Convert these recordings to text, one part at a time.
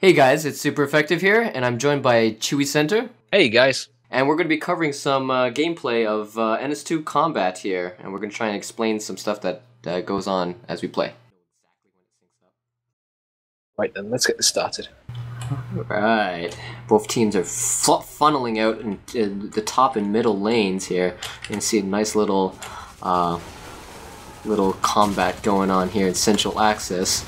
Hey guys, it's Super Effective here, and I'm joined by Chewy Center, Hey guys. and we're going to be covering some gameplay of NS2 Combat here, and we're going to try and explain some stuff that goes on as we play. Right then, let's get this started. Right, both teams are funneling out in the top and middle lanes here. You can see a nice little combat going on here in central axis.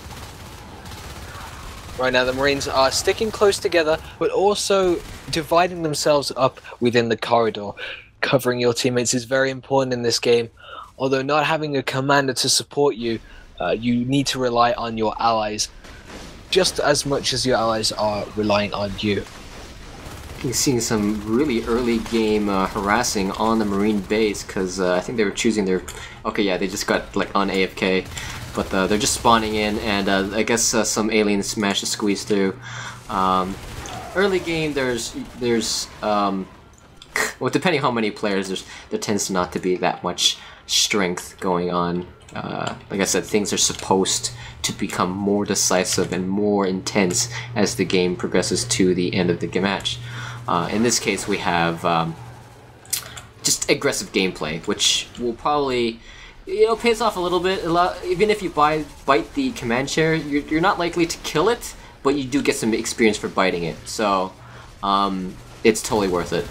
Right now the Marines are sticking close together, but also dividing themselves up within the corridor. Covering your teammates is very important in this game. Although not having a commander to support you, you need to rely on your allies just as much as your allies are relying on you. You're seeing some really early game harassing on the Marine base because I think they were choosing their... Okay, yeah, they just got like on AFK, but they're just spawning in, and I guess some aliens managed to squeeze through. Early game, there's well, depending how many players, there tends to not to be that much strength going on. Like I said, things are supposed to become more decisive and more intense as the game progresses to the end of the match. In this case, we have just aggressive gameplay, which will probably, pays off a little bit. Even if you bite the command chair, you're not likely to kill it, but you do get some experience for biting it. So it's totally worth it.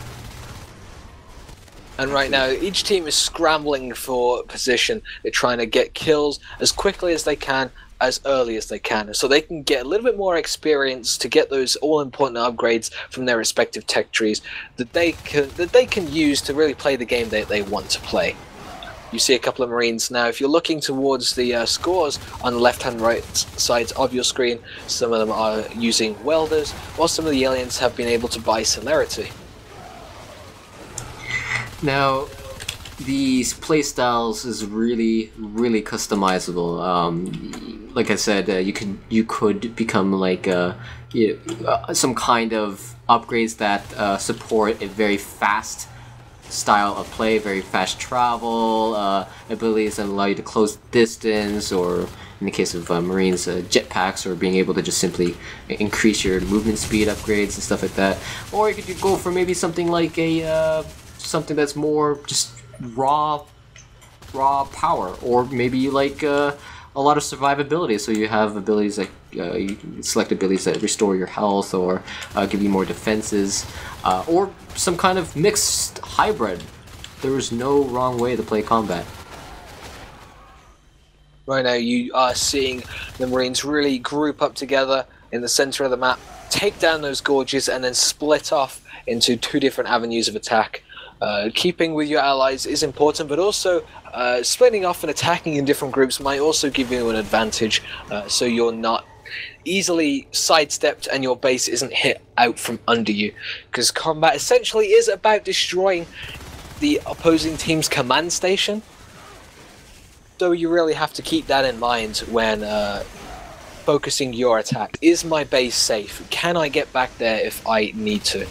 And right now, each team is scrambling for position. They're trying to get kills as quickly as they can, as early as they can, so they can get a little bit more experience to get those all-important upgrades from their respective tech trees that they can use to really play the game that they want to play. You see a couple of Marines now. If you're looking towards the scores on the left-hand right sides of your screen, some of them are using welders, while some of the aliens have been able to buy celerity. Now, these playstyles is really customizable. Like I said, you could become like some kind of upgrades that support a very fast style of play, very fast travel, abilities that allow you to close distance, or in the case of Marines, jetpacks, or being able to just simply increase your movement speed upgrades and stuff like that. Or you could go for maybe something like something that's more just raw power, or maybe you like a lot of survivability, so you have abilities like you can select abilities that restore your health or give you more defenses, or some kind of mixed hybrid. There is no wrong way to play combat. Right now you are seeing the Marines really group up together in the center of the map, take down those gorges, and then split off into two different avenues of attack. Keeping with your allies is important, but also splitting off and attacking in different groups might also give you an advantage, so you're not easily sidestepped and your base isn't hit out from under you, because combat essentially is about destroying the opposing team's command station, so you really have to keep that in mind when focusing your attack. Is my base safe? Can I get back there if I need to?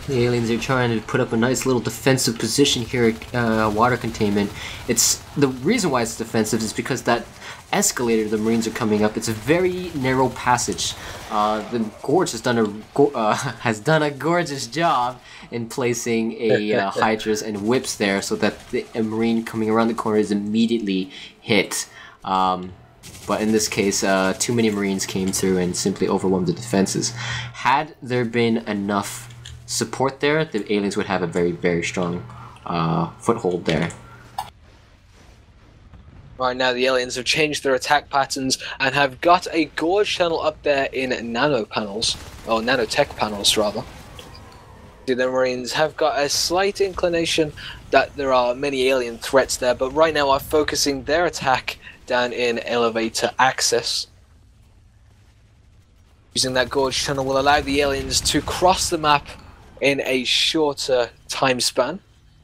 The aliens are trying to put up a nice little defensive position here at water containment. It's the reason why it's defensive is because that escalator the Marines are coming up, it's a very narrow passage. The Gorge has done a gorgeous job in placing a Hydras and whips there, so that a Marine coming around the corner is immediately hit. But in this case, too many Marines came through and simply overwhelmed the defenses. Had there been enough support there, the aliens would have a very strong foothold there. Right now the aliens have changed their attack patterns and have got a gorge tunnel up there in nano panels, or nanotech panels rather. The Marines have got a slight inclination that there are many alien threats there, but right now are focusing their attack down in elevator access. Using that gorge tunnel will allow the aliens to cross the map in a shorter time span,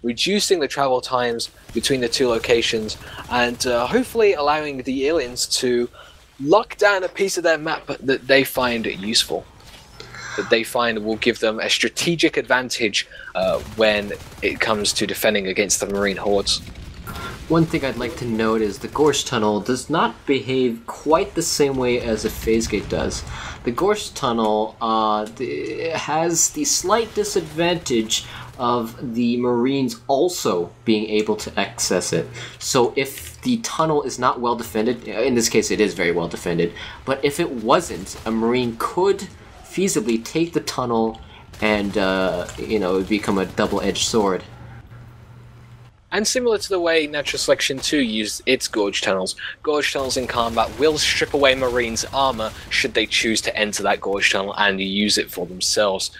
reducing the travel times between the two locations, and hopefully allowing the aliens to lock down a piece of their map that they find useful, that they find will give them a strategic advantage when it comes to defending against the Marine hordes. One thing I'd like to note is the Gorge Tunnel does not behave quite the same way as a phase gate does. The Gorge Tunnel has the slight disadvantage of the Marines also being able to access it. So if the tunnel is not well defended, in this case it is very well defended, but if it wasn't, a Marine could feasibly take the tunnel and, it would become a double-edged sword. And similar to the way Natural Selection 2 used its Gorge Tunnels in combat will strip away Marines' armor should they choose to enter that Gorge Tunnel and use it for themselves,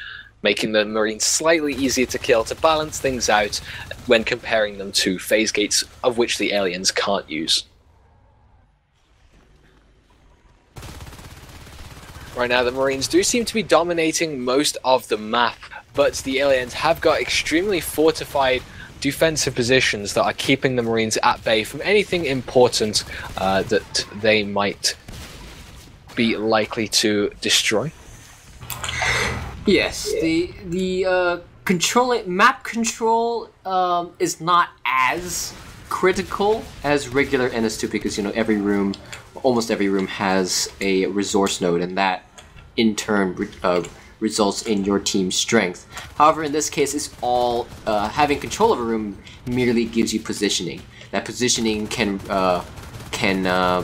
making the Marines slightly easier to kill to balance things out when comparing them to phase gates, of which the aliens can't use. Right now the Marines do seem to be dominating most of the map, but the aliens have got extremely fortified defensive positions that are keeping the Marines at bay from anything important that they might be likely to destroy. Yes, the map control is not as critical as regular NS2 because almost every room has a resource node, and that in turn results in your team's strength. However, in this case, it's all having control of a room merely gives you positioning. That positioning can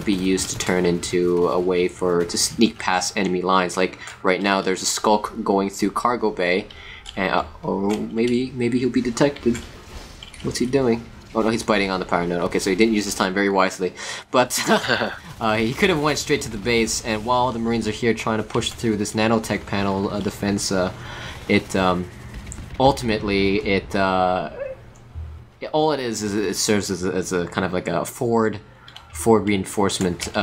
be used to turn into a way to sneak past enemy lines. Like right now, there's a skulk going through cargo bay, and maybe he'll be detected. What's he doing? Oh no, he's biting on the power node. Okay, so he didn't use his time very wisely. But he could have went straight to the base, and while the Marines are here trying to push through this nanotech panel defense, ultimately all it is it serves as a kind of like a forward reinforcement,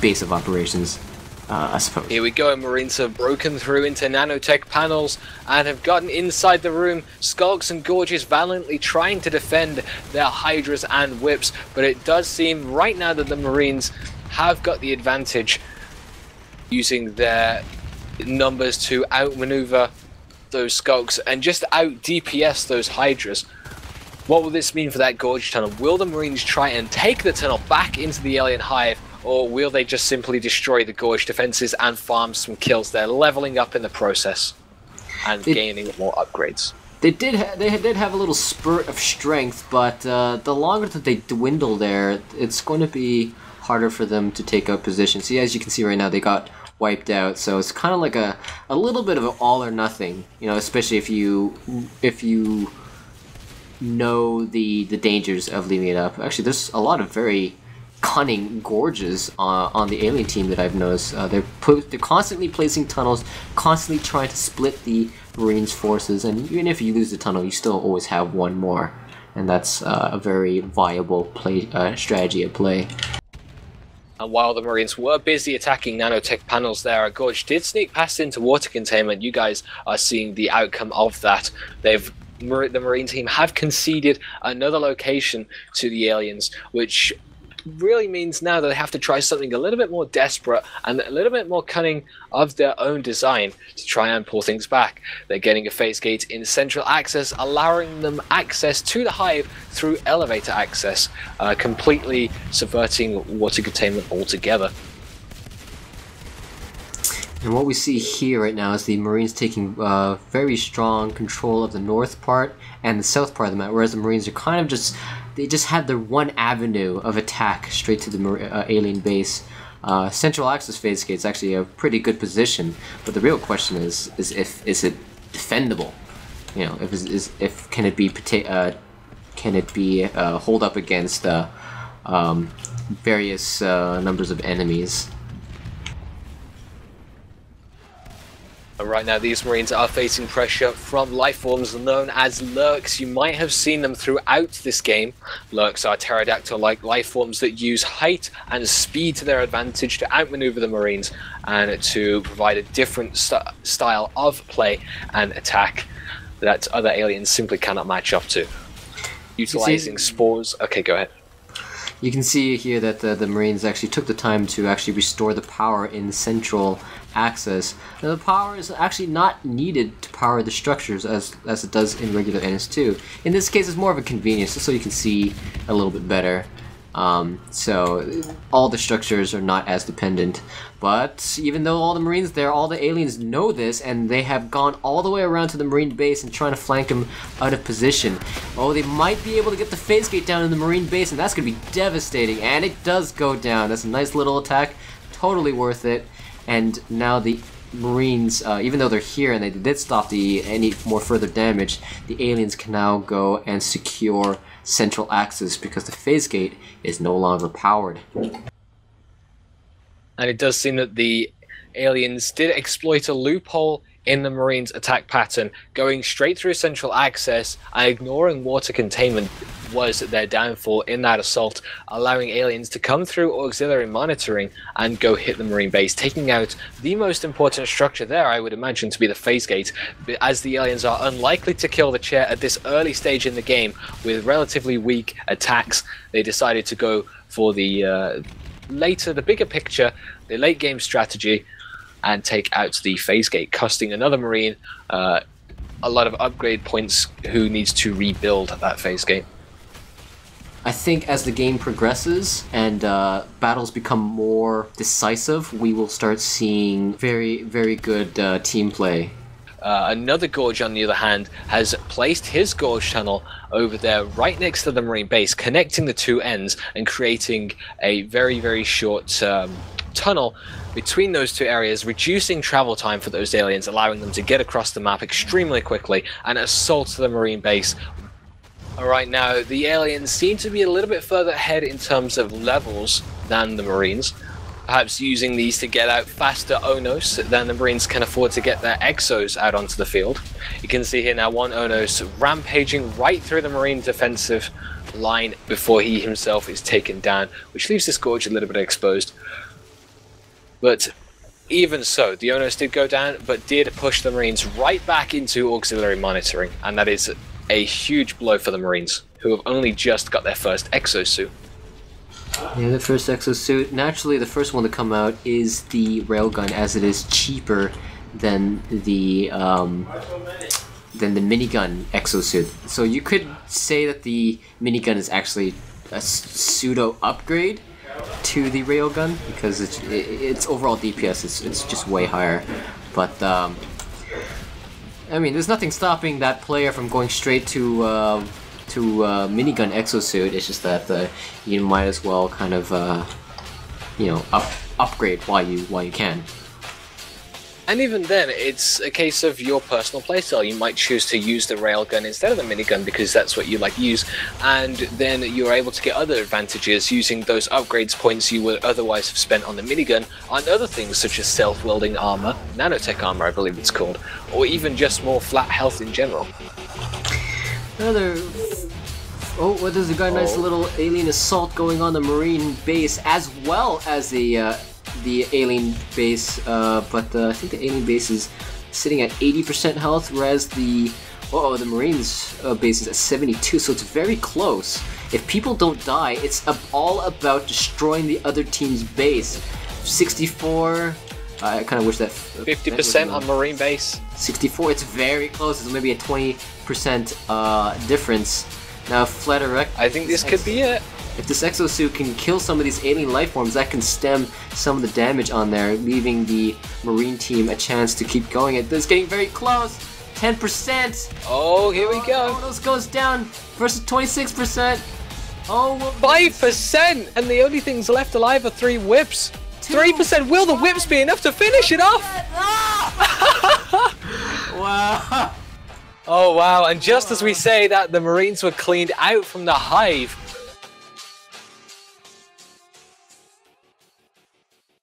base of operations. I suppose. Here we go, Marines have broken through into nanotech panels and have gotten inside the room. Skulks and Gorges valiantly trying to defend their Hydras and Whips, but it does seem right now that the Marines have got the advantage using their numbers to outmaneuver those Skulks and just out DPS those Hydras. What will this mean for that Gorge Tunnel? Will the Marines try and take the tunnel back into the alien hive, or will they just simply destroy the Gorge defenses and farm some kills there, leveling up in the process and gaining more upgrades? They did have a little spurt of strength, but the longer that they dwindle there, it's going to be harder for them to take out position. See, as you can see right now, they got wiped out, so it's kind of like a little bit of an all or nothing, especially if you know the dangers of leaving it up. Actually, there's a lot of very cunning Gorges on the alien team that I've noticed. They're constantly placing tunnels, constantly trying to split the Marines' forces, and even if you lose the tunnel, you still always have one more, and that's a very viable strategy at play. And while the Marines were busy attacking nanotech panels there, a Gorge did sneak past into water containment. You guys are seeing the outcome of that. The Marine team have conceded another location to the aliens, which really means now that they have to try something a little bit more desperate and a little bit more cunning of their own design to try and pull things back. They're getting a phase gate in central access, allowing them access to the hive through elevator access, completely subverting water containment altogether. And what we see here right now is the Marines taking very strong control of the north part and the south part of the map, whereas the Marines are kind of just have their one avenue of attack straight to the alien base. Central access phase gate is actually a pretty good position, but the real question is it defendable? If can it be hold up against various numbers of enemies? Right now, these Marines are facing pressure from life forms known as lurks. You might have seen them throughout this game. Lurks are pterodactyl-like life forms that use height and speed to their advantage to outmaneuver the Marines and to provide a different style of play and attack that other aliens simply cannot match up to. Utilizing spores. Okay, go ahead. You can see here that the Marines actually took the time to actually restore the power in the central access. Now, the power is actually not needed to power the structures as it does in regular NS2. In this case, it's more of a convenience, just so you can see a little bit better. So all the structures are not as dependent, but even though all the Marines there, all the aliens know this, and they have gone all the way around to the Marine base and trying to flank them out of position. Oh, they might be able to get the phase gate down in the Marine base, and that's going to be devastating, and it does go down. That's a nice little attack, totally worth it. And now the Marines, even though they're here and they did stop any more further damage, the aliens can now go and secure central access because the phase gate is no longer powered. And it does seem that the aliens did exploit a loophole in the Marines' attack pattern, going straight through central access and ignoring water containment was their downfall in that assault, allowing aliens to come through auxiliary monitoring and go hit the Marine base, taking out the most important structure there, I would imagine, to be the phase gate. But as the aliens are unlikely to kill the chair at this early stage in the game with relatively weak attacks, they decided to go for the bigger picture, the late game strategy, and take out the phase gate, costing another Marine a lot of upgrade points who needs to rebuild that phase gate. I think as the game progresses and battles become more decisive, we will start seeing very, very good team play. Another Gorge, on the other hand, has placed his Gorge tunnel over there right next to the Marine base, connecting the two ends and creating a very, very short tunnel between those two areas, reducing travel time for those aliens, allowing them to get across the map extremely quickly and assault the Marine base. Right now, the aliens seem to be a little bit further ahead in terms of levels than the Marines, perhaps using these to get out faster Onos than the Marines can afford to get their Exos out onto the field. You can see here now one Onos rampaging right through the Marine defensive line before he himself is taken down, which leaves this Gorge a little bit exposed. But even so, the Onos did go down, but did push the Marines right back into auxiliary monitoring, and that is a huge blow for the Marines, who have only just got their first exosuit. Yeah, the first exosuit. Naturally, the first one to come out is the railgun, as it is cheaper than the minigun exosuit. So you could say that the minigun is actually a pseudo upgrade to the railgun because its overall DPS it's just way higher. But I mean, there's nothing stopping that player from going straight to minigun exosuit. It's just that you might as well kind of upgrade while you can. And even then, it's a case of your personal playstyle. You might choose to use the railgun instead of the minigun because that's what you like to use, and then you're able to get other advantages using those upgrades points you would otherwise have spent on the minigun on other things such as self-wielding armor, nanotech armor I believe it's called, or even just more flat health in general. Oh, well, there's a nice little alien assault going on the Marine base as well as the alien base, but I think the alien base is sitting at 80% health, whereas the Marines base is at 72, so it's very close. If people don't die, it's all about destroying the other team's base. 64, I kind of wish that... 50% on Marine base. 64, it's very close, it's maybe a 20% difference. Now, Flatter, I think this could be it. If this exosuit can kill some of these alien life forms, that can stem some of the damage on there, leaving the Marine team a chance to keep going. It's getting very close. 10%. Oh, here we go. Onos goes down versus 26%. Oh, 5%, and the only things left alive are 3 whips. 3%. Will the whips be enough to finish it off? Wow. Oh wow! And just as we say that, the Marines were cleaned out from the hive.